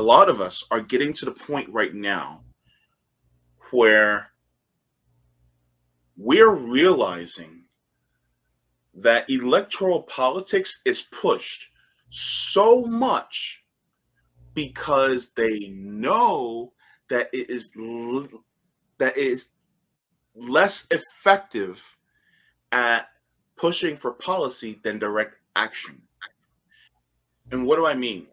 a lot of us are getting to the point right now where we're realizing that electoral politics is pushed so much because they know that that it is less effective at pushing for policy than direct action. And what do I mean?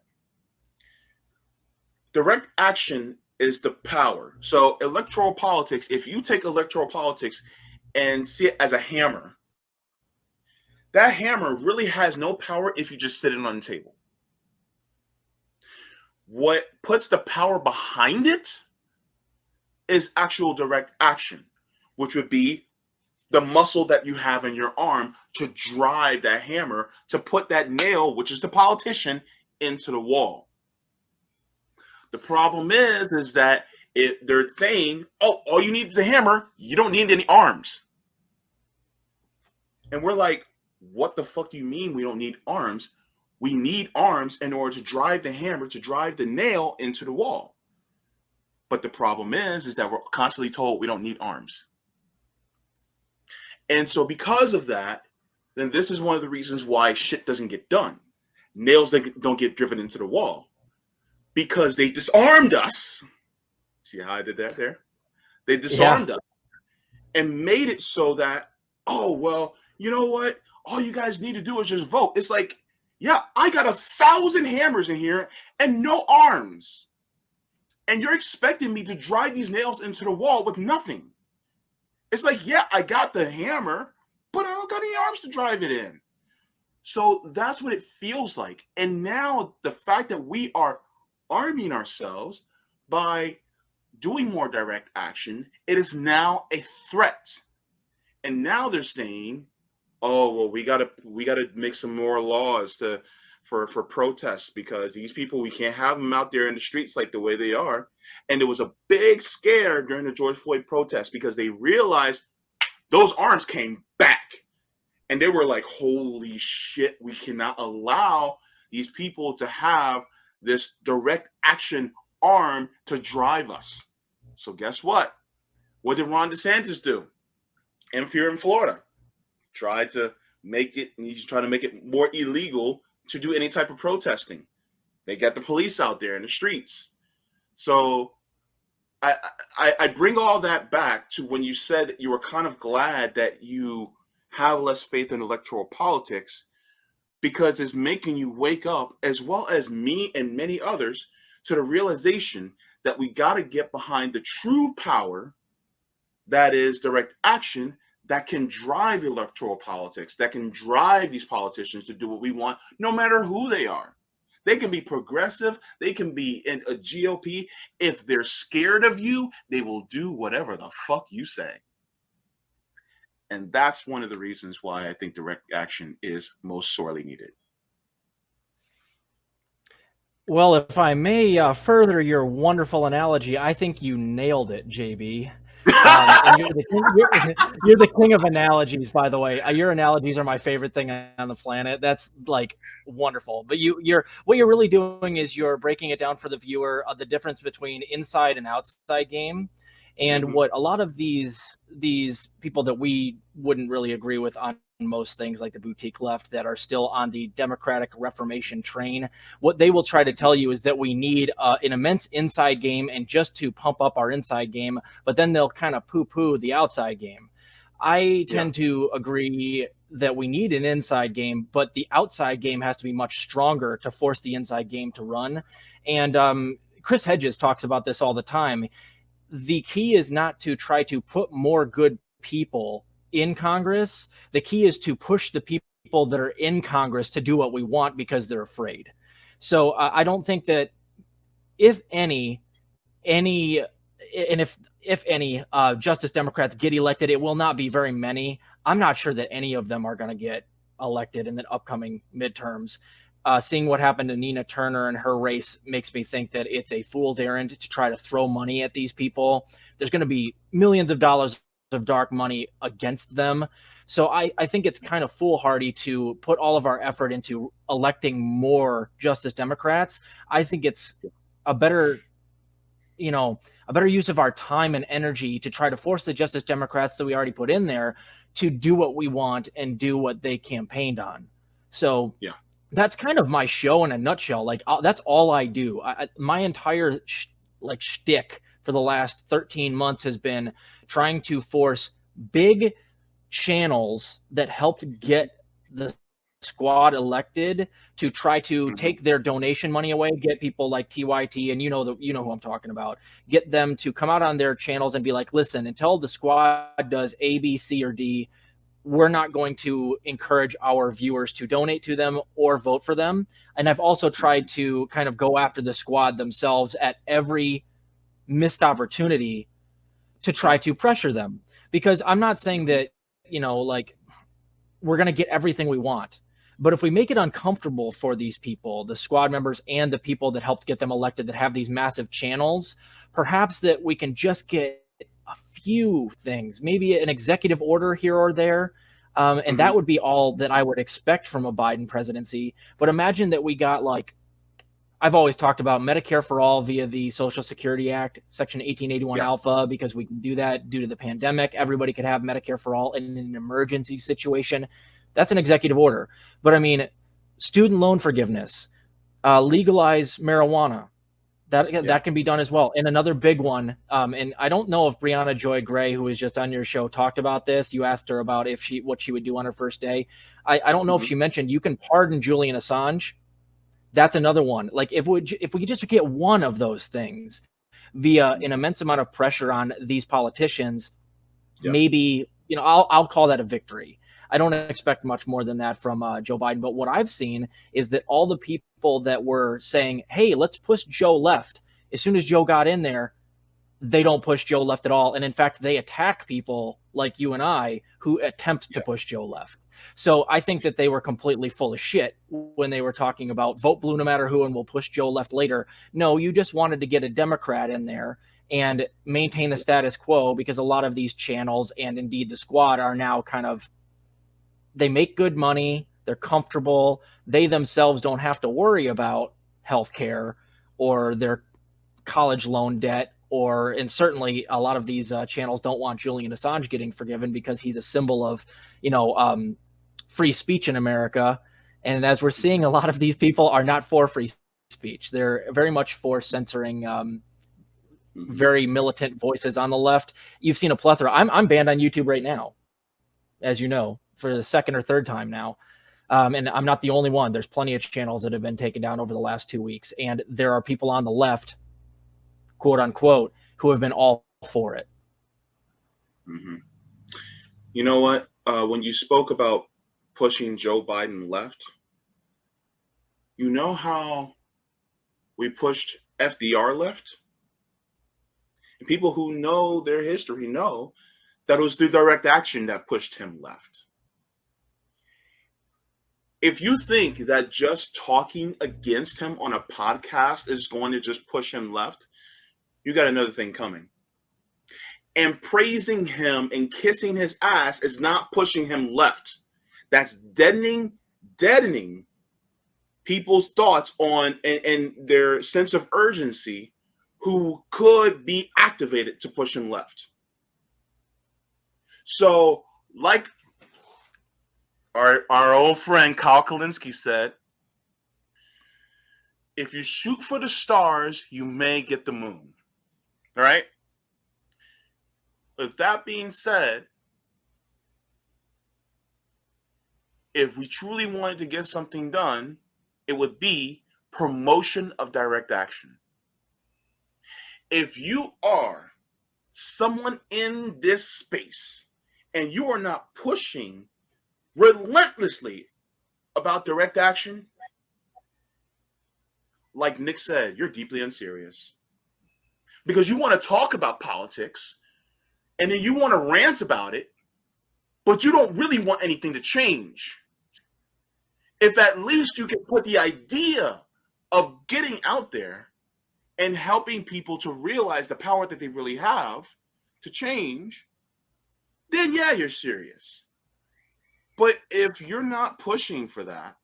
Direct action is the power. So electoral politics, if you take electoral politics and see it as a hammer, that hammer really has no power if you just sit it on the table. What puts the power behind it is actual direct action, which would be the muscle that you have in your arm to drive that hammer to put that nail, which is the politician, into the wall. The problem is that they're saying, oh, all you need is a hammer. You don't need any arms. And we're like, what the fuck do you mean we don't need arms? We need arms in order to drive the hammer, to drive the nail into the wall. But the problem is that we're constantly told we don't need arms. And so because of that, then this is one of the reasons why shit doesn't get done. Nails don't get driven into the wall. Because they disarmed us. See how I did that there? They disarmed us and made it so that, oh, well, you know what? All you guys need to do is just vote. It's like, yeah, I got 1,000 hammers in here and no arms. And you're expecting me to drive these nails into the wall with nothing. It's like, yeah, I got the hammer, but I don't got any arms to drive it in. So that's what it feels like. And now the fact that we are arming ourselves by doing more direct action, it is now a threat. And now they're saying, oh, well, we gotta make some more laws for protests because these people, we can't have them out there in the streets like the way they are. And there was a big scare during the George Floyd protests because they realized those arms came back. And they were like, holy shit, we cannot allow these people to have this direct action arm to drive us. So guess what? What did Ron DeSantis do? And here in Florida, tried to make it, and he's trying to make it more illegal to do any type of protesting. They got the police out there in the streets. So I bring all that back to when you said that you were kind of glad that you have less faith in electoral politics, because it's making you wake up, as well as me and many others, to the realization that we got to get behind the true power that is direct action, that can drive electoral politics, that can drive these politicians to do what we want, no matter who they are. They can be progressive, they can be in a GOP. If they're scared of you, they will do whatever the fuck you say. And that's one of the reasons why I think direct action is most sorely needed. Well, if I may further your wonderful analogy, I think you nailed it, JB. And you're the king of analogies, by the way. Your analogies are my favorite thing on the planet. That's like wonderful. But what you're really doing is you're breaking it down for the viewer, the difference between inside and outside game. And what a lot of these people that we wouldn't really agree with on most things, like the boutique left, that are still on the Democratic Reformation train, what they will try to tell you is that we need an immense inside game and just to pump up our inside game, but then they'll kind of poo-poo the outside game. I tend to agree that we need an inside game, but the outside game has to be much stronger to force the inside game to run. And Chris Hedges talks about this all the time. The key is not to try to put more good people in Congress. The key is to push the people that are in Congress to do what we want because they're afraid. So I don't think that if any Justice Democrats get elected, it will not be very many. I'm not sure that any of them are going to get elected in the upcoming midterms. Seeing what happened to Nina Turner and her race makes me think that it's a fool's errand to try to throw money at these people. There's going to be millions of dollars of dark money against them. So I think it's kind of foolhardy to put all of our effort into electing more Justice Democrats. I think it's a better, a better use of our time and energy to try to force the Justice Democrats that we already put in there to do what we want and do what they campaigned on. So Yeah. that's kind of my show in a nutshell. Like that's all I do. My entire shtick for the last 13 months has been trying to force big channels that helped get the squad elected to try to take their donation money away, get people like TYT, and you know who I'm talking about, get them to come out on their channels and be like, listen, until the squad does A, B, C, or D, we're not going to encourage our viewers to donate to them or vote for them. And I've also tried to kind of go after the squad themselves at every missed opportunity to try to pressure them. Because I'm not saying that, like, we're going to get everything we want. But if we make it uncomfortable for these people, the squad members and the people that helped get them elected that have these massive channels, perhaps that we can just get a few things, maybe an executive order here or there. And that would be all that I would expect from a Biden presidency. But imagine that we got, like, I've always talked about Medicare for all via the Social Security Act, Section 1881 Alpha, because we can do that due to the pandemic. Everybody could have Medicare for all in an emergency situation. That's an executive order. But I mean, student loan forgiveness, legalize marijuana. That can be done as well. And another big one, and I don't know if Brianna Joy Gray, who was just on your show, talked about this. You asked her about what she would do on her first day. I don't know if she mentioned you can pardon Julian Assange. That's another one. Like if we could just get one of those things via an immense amount of pressure on these politicians, maybe, I'll call that a victory. I don't expect much more than that from Joe Biden. But what I've seen is that all the people that were saying, hey, let's push Joe left, as soon as Joe got in there, they don't push Joe left at all. And in fact, they attack people like you and I who attempt to push Joe left. So I think that they were completely full of shit when they were talking about vote blue no matter who and we'll push Joe left later. No, you just wanted to get a Democrat in there and maintain the status quo, because a lot of these channels and indeed the squad are now kind of, they make good money, they're comfortable, they themselves don't have to worry about healthcare or their college loan debt, and certainly a lot of these channels don't want Julian Assange getting forgiven because he's a symbol of, free speech in America. And as we're seeing, a lot of these people are not for free speech. They're very much for censoring very militant voices on the left. You've seen a plethora. I'm banned on YouTube right now, as you know, for the second or third time now. And I'm not the only one. There's plenty of channels that have been taken down over the last 2 weeks. And there are people on the left, quote unquote, who have been all for it. You know what? When you spoke about pushing Joe Biden left, you know how we pushed FDR left? And people who know their history know that it was through direct action that pushed him left. If you think that just talking against him on a podcast is going to just push him left, you got another thing coming. And praising him and kissing his ass is not pushing him left. That's deadening people's thoughts on and their sense of urgency who could be activated to push him left. So, like our old friend Kyle Kalinske said, if you shoot for the stars, you may get the moon. All right? With that being said, if we truly wanted to get something done, it would be promotion of direct action. If you are someone in this space and you are not pushing relentlessly about direct action, like Nick said, you're deeply unserious. Because you want to talk about politics and then you want to rant about it, but you don't really want anything to change. If at least you can put the idea of getting out there and helping people to realize the power that they really have to change, then yeah, you're serious. But if you're not pushing for that,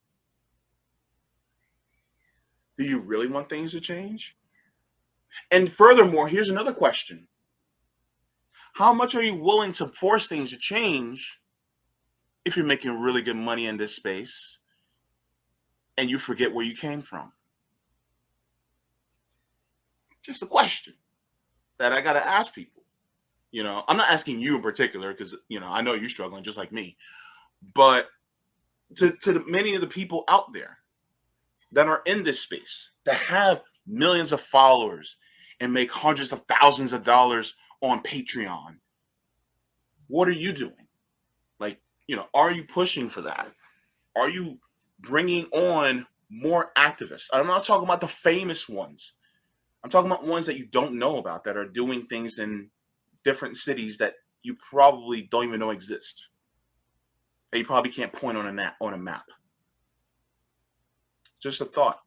do you really want things to change? And furthermore, here's another question. How much are you willing to force things to change if you're making really good money in this space and you forget where you came from? Just a question that I got to ask people. I'm not asking you in particular because, I know you're struggling just like me. But to many of the people out there that are in this space, that have millions of followers and make hundreds of thousands of dollars on Patreon, what are you doing? Like, are you pushing for that? Are you bringing on more activists? I'm not talking about the famous ones. I'm talking about ones that you don't know about that are doing things in different cities that you probably don't even know exist. That you probably can't point on a map. Just a thought.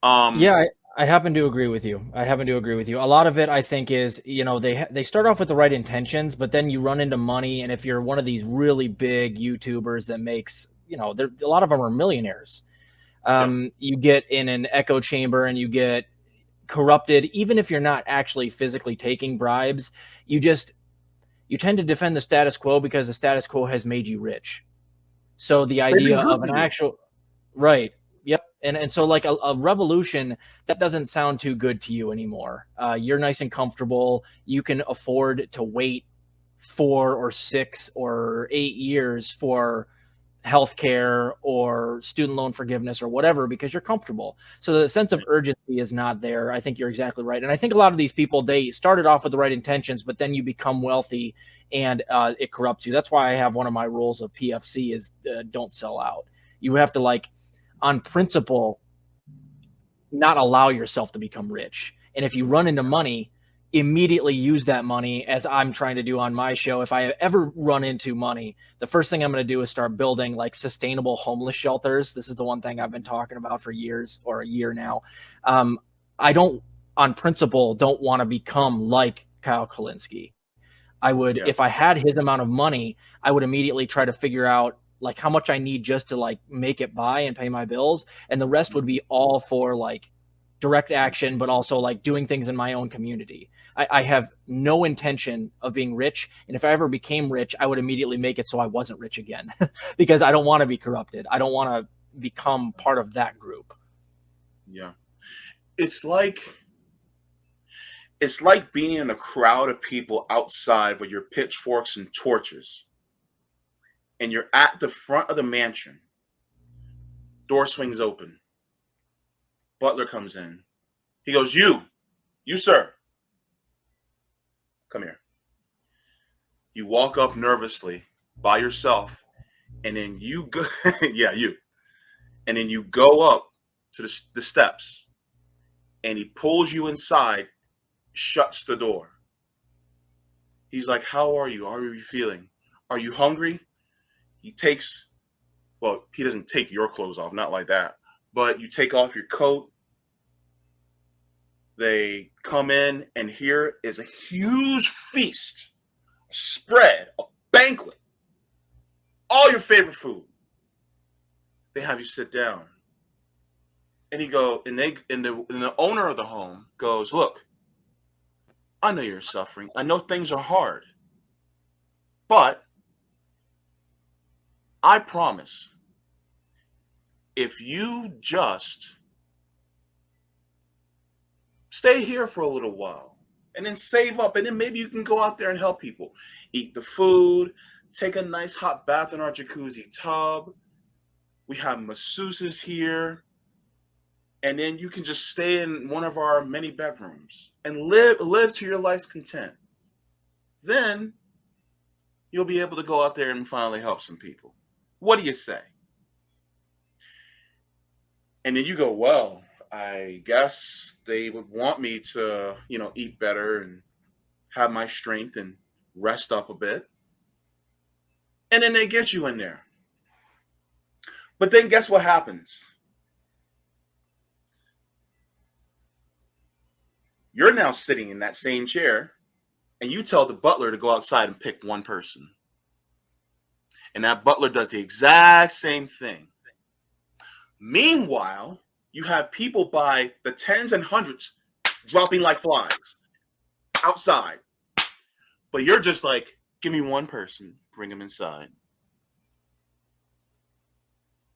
Yeah, I happen to agree with you. A lot of it, I think, is they start off with the right intentions, but then you run into money, and if you're one of these really big YouTubers that makes, a lot of them are millionaires. You get in an echo chamber and you get corrupted, even if you're not actually physically taking bribes. You tend to defend the status quo because the status quo has made you rich. So the They've been idea good of to an you. actual right, yep, and so like a revolution that doesn't sound too good to you anymore. You're nice and comfortable. You can afford to wait 4 or 6 or 8 years for healthcare or student loan forgiveness or whatever because you're comfortable. So the sense of urgency is not there. I think you're exactly right. And I think a lot of these people, they started off with the right intentions, but then you become wealthy and it corrupts you. That's why I have one of my rules of PFC is don't sell out. You have to on principle, not allow yourself to become rich. And if you run into money, immediately use that money as I'm trying to do on my show. If I ever run into money, the first thing I'm going to do is start building sustainable homeless shelters. This is the one thing I've been talking about for years or a year now. I don't, on principle, don't want to become like Kyle Kalinske. I would, Yeah. if I had his amount of money, I would immediately try to figure out how much I need just to make it by and pay my bills. And the rest would be all for direct action, but also doing things in my own community. I have no intention of being rich. And if I ever became rich, I would immediately make it so I wasn't rich again because I don't want to be corrupted. I don't want to become part of that group. Yeah. It's like being in a crowd of people outside with your pitchforks and torches, and you're at the front of the mansion. Door swings open. Butler comes in. He goes, you, sir, come here. You walk up nervously by yourself, and then you go, yeah, you, and then you go up to the steps, and he pulls you inside, shuts the door. He's like, how are you? How are you feeling? Are you hungry? He takes, well, he doesn't take your clothes off, not like that, but you take off your coat. They come in, and here is a huge feast, a spread, a banquet, all your favorite food. They have you sit down, and the owner of the home goes, look, I know you're suffering. I know things are hard, but I promise, if you just stay here for a little while and then save up, and then maybe you can go out there and help people, eat the food, take a nice hot bath in our jacuzzi tub. We have masseuses here, and then you can just stay in one of our many bedrooms and live to your life's content. Then you'll be able to go out there and finally help some people. What do you say? And then you go, well, I guess they would want me to, eat better and have my strength and rest up a bit. And then they get you in there. But then guess what happens? You're now sitting in that same chair, and you tell the butler to go outside and pick one person. And that butler does the exact same thing. Meanwhile, you have people by the tens and hundreds dropping like flies outside. But you're just like, give me one person, bring them inside.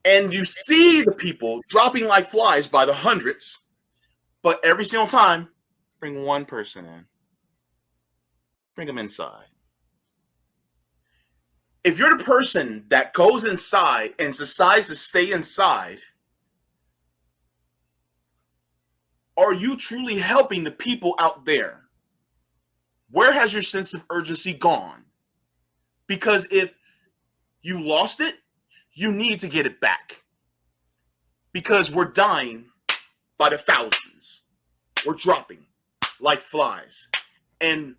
And you see the people dropping like flies by the hundreds, but every single time, bring one person in. Bring them inside. If you're the person that goes inside and decides to stay inside, are you truly helping the people out there? Where has your sense of urgency gone? Because if you lost it, you need to get it back. Because we're dying by the thousands. We're dropping like flies. And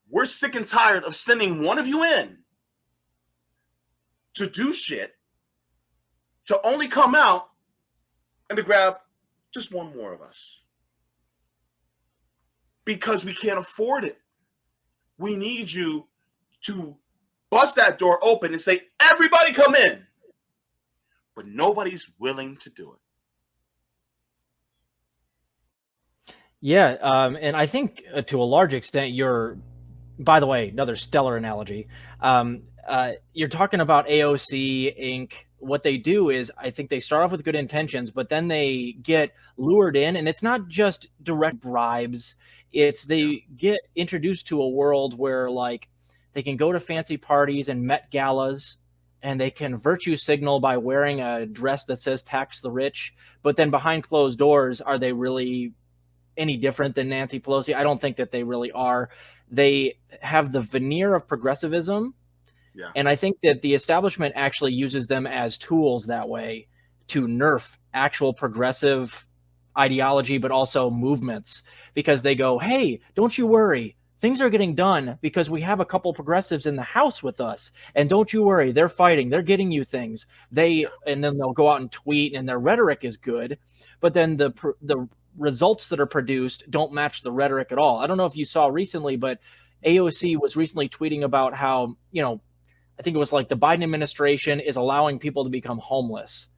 we're sick and tired of sending one of you in to do shit, to only come out and to grab just one more of us. Because we can't afford it. We need you to bust that door open and say, everybody come in. But nobody's willing to do it. Yeah, and I think to a large extent, by the way, another stellar analogy. You're talking about AOC Inc. What they do is, I think they start off with good intentions, but then they get lured in, and it's not just direct bribes. It's they get introduced to a world where, like, they can go to fancy parties and Met galas, and they can virtue signal by wearing a dress that says tax the rich. But then behind closed doors, are they really any different than Nancy Pelosi? I don't think that they really are. They have the veneer of progressivism. Yeah. And I think that the establishment actually uses them as tools that way to nerf actual progressive ideology, but also movements, because they go, hey, don't you worry. Things are getting done because we have a couple progressives in the House with us. And don't you worry, they're fighting. They're getting you things. And then they'll go out and tweet, and their rhetoric is good. But then the results that are produced don't match the rhetoric at all. I don't know if you saw recently, but AOC was recently tweeting about how, I think it was like the Biden administration is allowing people to become homeless.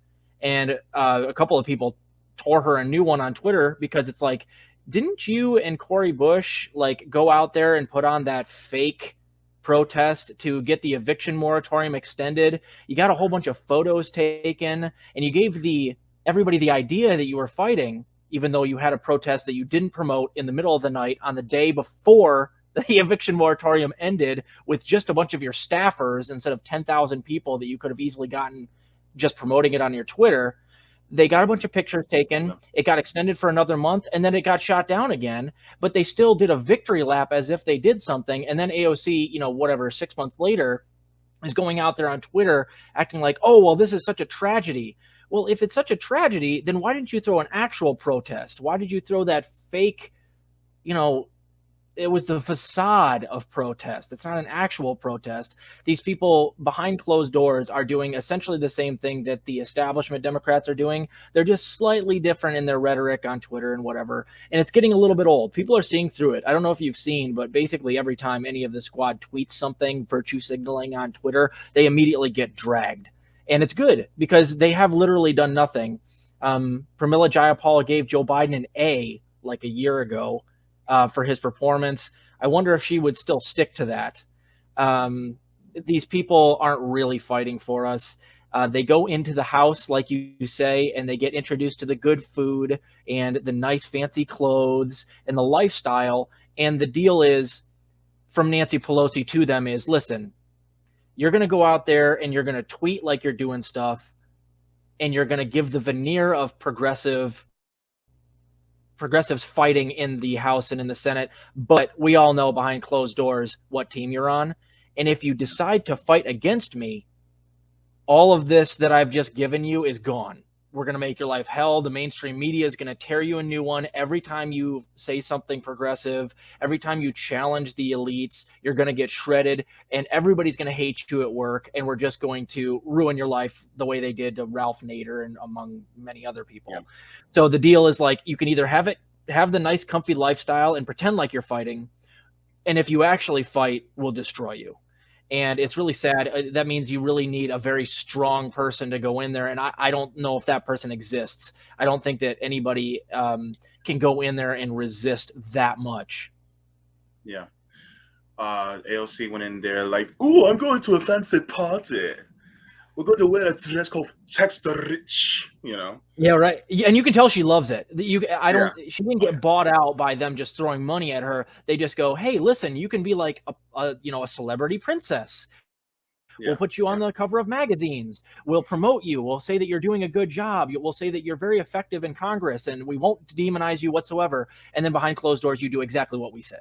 And a couple of people tore her a new one on Twitter because it's like, didn't you and Cori Bush like go out there and put on that fake protest to get the eviction moratorium extended? You got a whole bunch of photos taken, and you gave everybody the idea that you were fighting, even though you had a protest that you didn't promote in the middle of the night on the day before the eviction moratorium ended, with just a bunch of your staffers instead of 10,000 people that you could have easily gotten just promoting it on your Twitter. They got a bunch of pictures taken. It got extended for another month, and then it got shot down again. But they still did a victory lap as if they did something. And then AOC, 6 months later, is going out there on Twitter acting like, oh, well, this is such a tragedy. Well, if it's such a tragedy, then why didn't you throw an actual protest? Why did you throw that fake, it was the facade of protest. It's not an actual protest. These people behind closed doors are doing essentially the same thing that the establishment Democrats are doing. They're just slightly different in their rhetoric on Twitter and whatever. And it's getting a little bit old. People are seeing through it. I don't know if you've seen, but basically every time any of the squad tweets something virtue signaling on Twitter, they immediately get dragged. And it's good because they have literally done nothing. Pramila Jayapal gave Joe Biden an A like a year ago for his performance. I wonder if she would still stick to that. These people aren't really fighting for us. They go into the House, like you say, and they get introduced to the good food and the nice fancy clothes and the lifestyle. And the deal is, from Nancy Pelosi to them, is, listen, you're going to go out there and you're going to tweet like you're doing stuff, and you're going to give the veneer of progressives fighting in the House and in the Senate, but we all know behind closed doors what team you're on. And if you decide to fight against me, all of this that I've just given you is gone. We're going to make your life hell. The mainstream media is going to tear you a new one. Every time you say something progressive, every time you challenge the elites, you're going to get shredded, and everybody's going to hate you at work. And we're just going to ruin your life the way they did to Ralph Nader and among many other people. Yeah. So the deal is, like, you can either have the nice, comfy lifestyle and pretend like you're fighting, and if you actually fight, we'll destroy you. And it's really sad. That means you really need a very strong person to go in there. And I don't know if that person exists. I don't think that anybody can go in there and resist that much. Yeah. AOC went in there like, "Ooh, I'm going to a fancy party. We're going to wear a dress called Text the Rich," you know? Yeah, right. Yeah, and you can tell she loves it. Yeah. She didn't Oh, get yeah. bought out by them just throwing money at her. They just go, "Hey, listen, you can be like a celebrity princess. We'll Yeah. put you on Yeah. the cover of magazines. We'll promote you. We'll say that you're doing a good job. We'll say that you're very effective in Congress, and we won't demonize you whatsoever." And then behind closed doors, you do exactly what we say.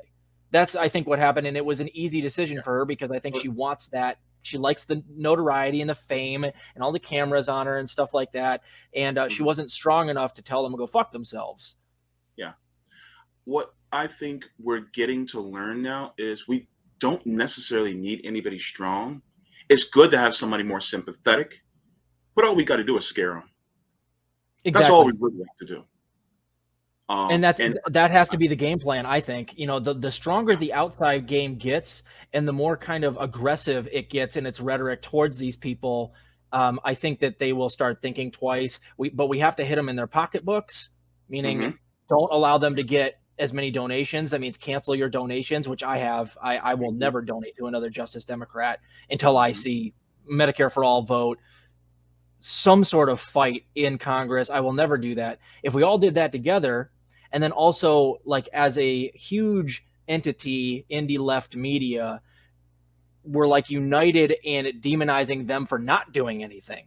That's, I think, what happened, and it was an easy decision for her because I think But, she wants that. She likes the notoriety and the fame and all the cameras on her and stuff like that. And she mhm, wasn't strong enough to tell them to go fuck themselves. yeah. What I think we're getting to learn now is we don't necessarily need anybody strong. It's good to have somebody more sympathetic, but all we got to do is scare them. That's all we Exactly. really have to do. And And that has to be the game plan, I think. The stronger the outside game gets and the more kind of aggressive it gets in its rhetoric towards these people, I think that they will start thinking twice. But we have to hit them in their pocketbooks, meaning mhm, don't allow them to get as many donations. That means cancel your donations, which I have. I will mhm, never donate to another Justice Democrat until I mhm, see Medicare for all vote, some sort of fight in Congress. I will never do that. If we all did that together, and then also like as a huge entity, indie left media, we're like united in demonizing them for not doing anything,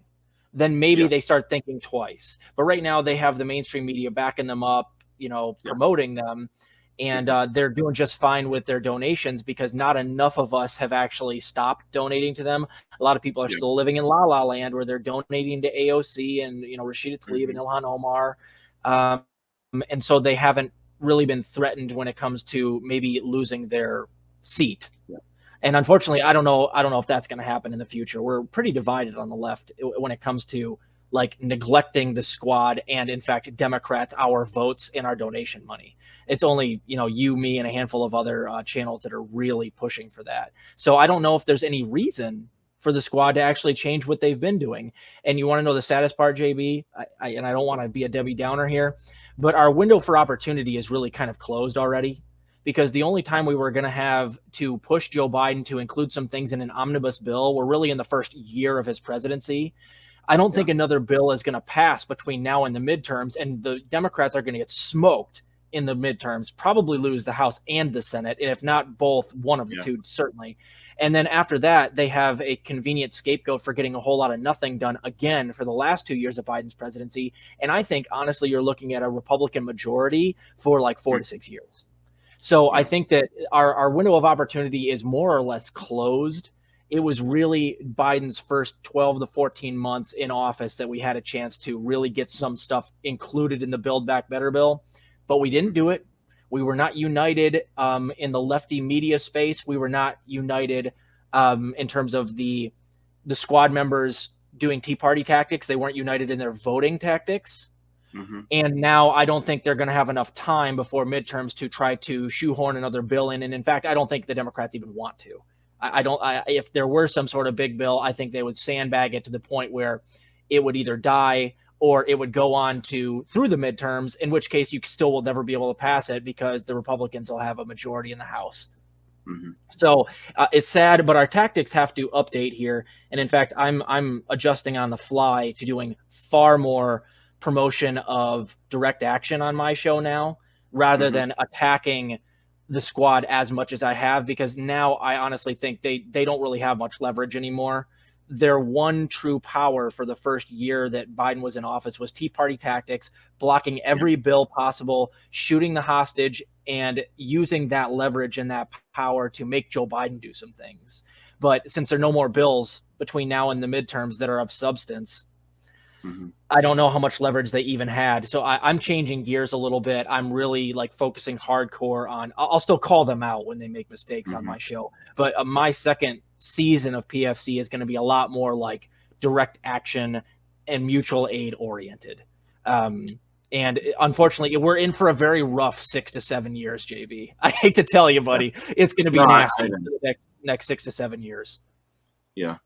then maybe yeah, they start thinking twice. But right now they have the mainstream media backing them up, yeah, promoting them, and mhm, they're doing just fine with their donations because not enough of us have actually stopped donating to them. A lot of people are yeah, still living in La La Land where they're donating to AOC and Rashida Tlaib and mhm, Ilhan Omar, um, and so they haven't really been threatened when it comes to maybe losing their seat. yeah, And unfortunately, I don't know if that's going to happen in the future. We're pretty divided on the left when it comes to like neglecting the squad and in fact Democrats our votes and our donation money. It's only you, me, and a handful of other channels that are really pushing for that. So I don't know if there's any reason for the squad to actually change what they've been doing. And you want to know the saddest part, JB? And I don't want to be a Debbie Downer here, but our window for opportunity is really kind of closed already, because the only time we were going to have to push Joe Biden to include some things in an omnibus bill were really in the first year of his presidency. I don't yeah, think another bill is going to pass between now and the midterms, and the Democrats are going to get smoked in the midterms, probably lose the House and the Senate, and if not both, one of the yeah, two, certainly. And then after that, they have a convenient scapegoat for getting a whole lot of nothing done again for the last 2 years of Biden's presidency. And I think, honestly, you're looking at a Republican majority for like 4 to 6 years. So I yeah, think that our window of opportunity is more or less closed. It was really Biden's first 12 to 14 months in office that we had a chance to really get some stuff included in the Build Back Better bill, but we didn't do mhm, it. We were not united in the lefty media space. We were not united in terms of the squad members doing Tea Party tactics. They weren't united in their voting tactics. mhm, And now I don't think they're going to have enough time before midterms to try to shoehorn another bill in. And in fact, I don't think the Democrats even want to. I don't. If there were some sort of big bill, I think they would sandbag it to the point where it would either die or it would go on to through the midterms, in which case you still will never be able to pass it because the Republicans will have a majority in the House. mhm, So it's sad, but our tactics have to update here. And in fact, I'm adjusting on the fly to doing far more promotion of direct action on my show now, rather mhm, than attacking the squad as much as I have, because now I honestly think they don't really have much leverage anymore. Their one true power for the first year that Biden was in office was Tea Party tactics, blocking yeah, every bill possible, shooting the hostage, and using that leverage and that power to make Joe Biden do some things. But since there are no more bills between now and the midterms that are of substance, mhm, I don't know how much leverage they even had. So I'm changing gears a little bit. I'm really like focusing hardcore on, I'll still call them out when they make mistakes on mhm, my show. But my second season of PFC is going to be a lot more like direct action and mutual aid oriented. Um, and unfortunately, we're in for a very rough 6 to 7 years, JB. I hate to tell you, yeah. buddy, it's going to No, be I nasty know. for the next 6 to 7 years. Yeah.